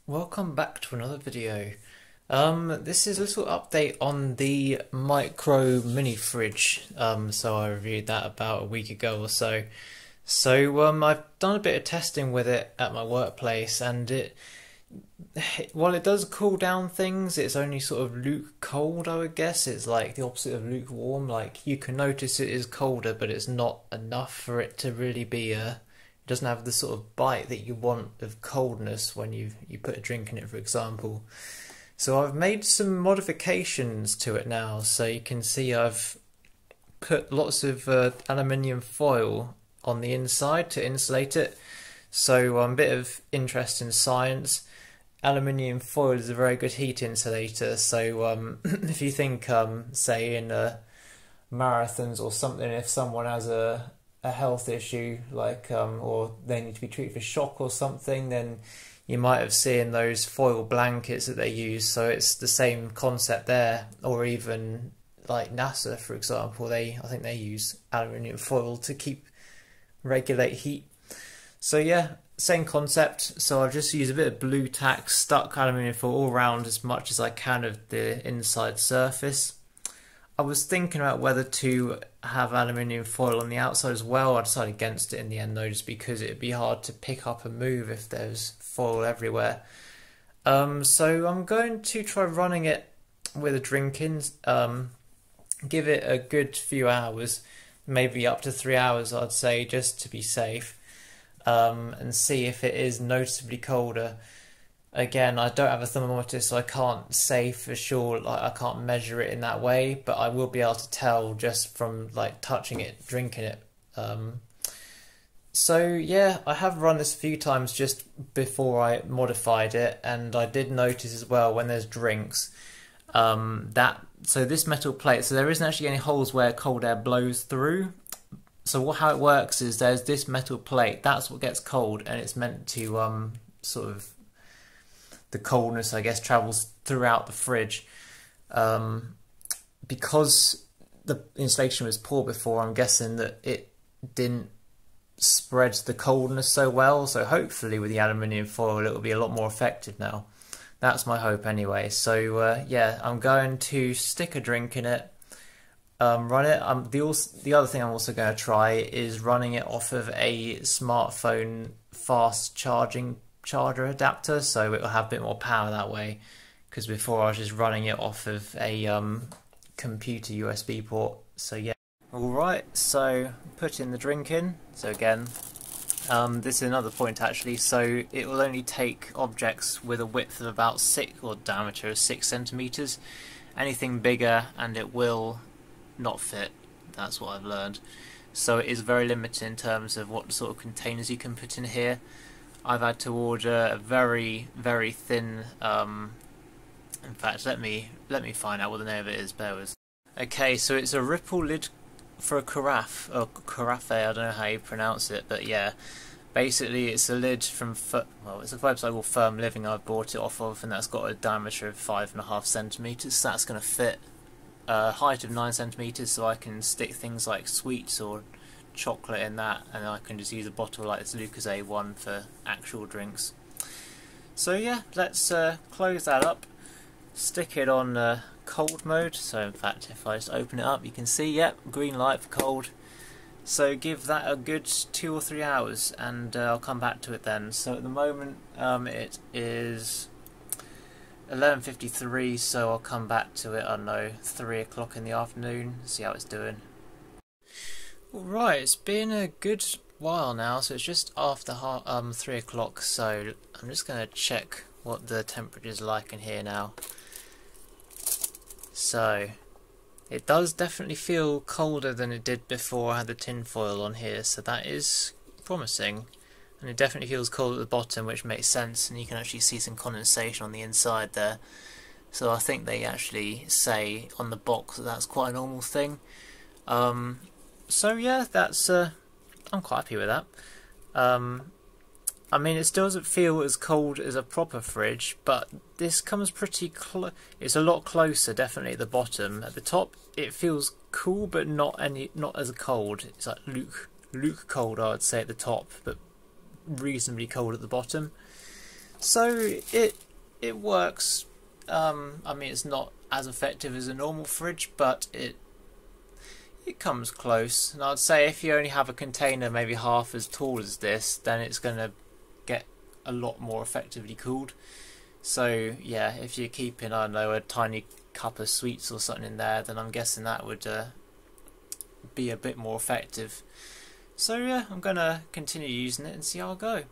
Welcome back to another video. This is a little update on the micro mini fridge. So I reviewed that about a week ago or so. I've done a bit of testing with it at my workplace, and while it does cool down things, it's only sort of cold, I would guess. It's like the opposite of lukewarm. Like, you can notice it is colder, but it's not enough for it to really be it doesn't have the sort of bite that you want of coldness when you put a drink in it, for example. So I've made some modifications to it now. So you can see I've put lots of aluminium foil on the inside to insulate it. So a bit of interest in science. Aluminium foil is a very good heat insulator. So if you think, say in marathons or something, if someone has a health issue, like or they need to be treated for shock or something, then you might have seen those foil blankets that they use. So it's the same concept there. Or even like NASA, for example, I think they use aluminium foil to regulate heat. So yeah, same concept. So I've just used a bit of blue tack, stuck aluminium foil all around as much as I can of the inside surface. I was thinking about whether to have aluminium foil on the outside as well. I decided against it in the end though, just because it'd be hard to pick up and move if there's foil everywhere. So I'm going to try running it with a drink in, give it a good few hours, maybe up to 3 hours I'd say, just to be safe, and see if it is noticeably colder. Again, I don't have a thermometer, so I can't say for sure, like I can't measure it in that way, but I will be able to tell just from like touching it, drinking it. So yeah, I have run this a few times just before I modified it, and I did notice as well when there's drinks, so this metal plate, so there isn't actually any holes where cold air blows through. So how it works is there's this metal plate, that's what gets cold, and it's meant to sort of, the coldness, I guess, travels throughout the fridge. Because the insulation was poor before, I'm guessing that it didn't spread the coldness so well. So hopefully with the aluminium foil, it will be a lot more effective now. That's my hope anyway. So yeah, I'm going to stick a drink in it, run it. The other thing I'm also going to try is running it off of a smartphone fast charging charger adapter, so it will have a bit more power that way, because before I was just running it off of a computer USB port. So yeah, alright, so put in the drink in. So again, this is another point actually, so it will only take objects with a width of about 6, or diameter of 6 centimeters. Anything bigger and it will not fit, that's what I've learned. So it is very limited in terms of what sort of containers you can put in here. I've had to order a very, very thin, in fact, let me find out what the name of it is, bear with. Okay, so it's a ripple lid for a carafe, or carafe, I don't know how you pronounce it, but yeah, basically it's a lid from, well, it's a website called Firm Living I've bought it off of, and that's got a diameter of 5.5 centimeters, so that's going to fit a height of 9 centimeters, so I can stick things like sweets or chocolate in that, and I can just use a bottle like this Lucozade one for actual drinks. So yeah, let's close that up, stick it on cold mode. So in fact, if I just open it up, you can see, yep, green light for cold. So give that a good 2 or 3 hours, and I'll come back to it then. So at the moment it is 11:53, so I'll come back to it, I don't know, 3 o'clock in the afternoon, see how it's doing. Alright, it's been a good while now, so it's just after 3 o'clock, so I'm just going to check what the temperature is like in here now. So, it does definitely feel colder than it did before I had the tin foil on here, so that is promising. And it definitely feels cold at the bottom, which makes sense, and you can actually see some condensation on the inside there. So I think they actually say on the box that that's quite a normal thing. So yeah, that's I'm quite happy with that. I mean, it still doesn't feel as cold as a proper fridge, but this comes pretty close. It's a lot closer, definitely at the bottom. At the top, it feels cool, but not as cold. It's like luke cold, I would say, at the top, but reasonably cold at the bottom. So it works. I mean, it's not as effective as a normal fridge, but it comes close. And I'd say if you only have a container maybe half as tall as this, then it's going to get a lot more effectively cooled. So yeah, if you're keeping, I don't know, a tiny cup of sweets or something in there, then I'm guessing that would be a bit more effective. So yeah, I'm going to continue using it and see how I go.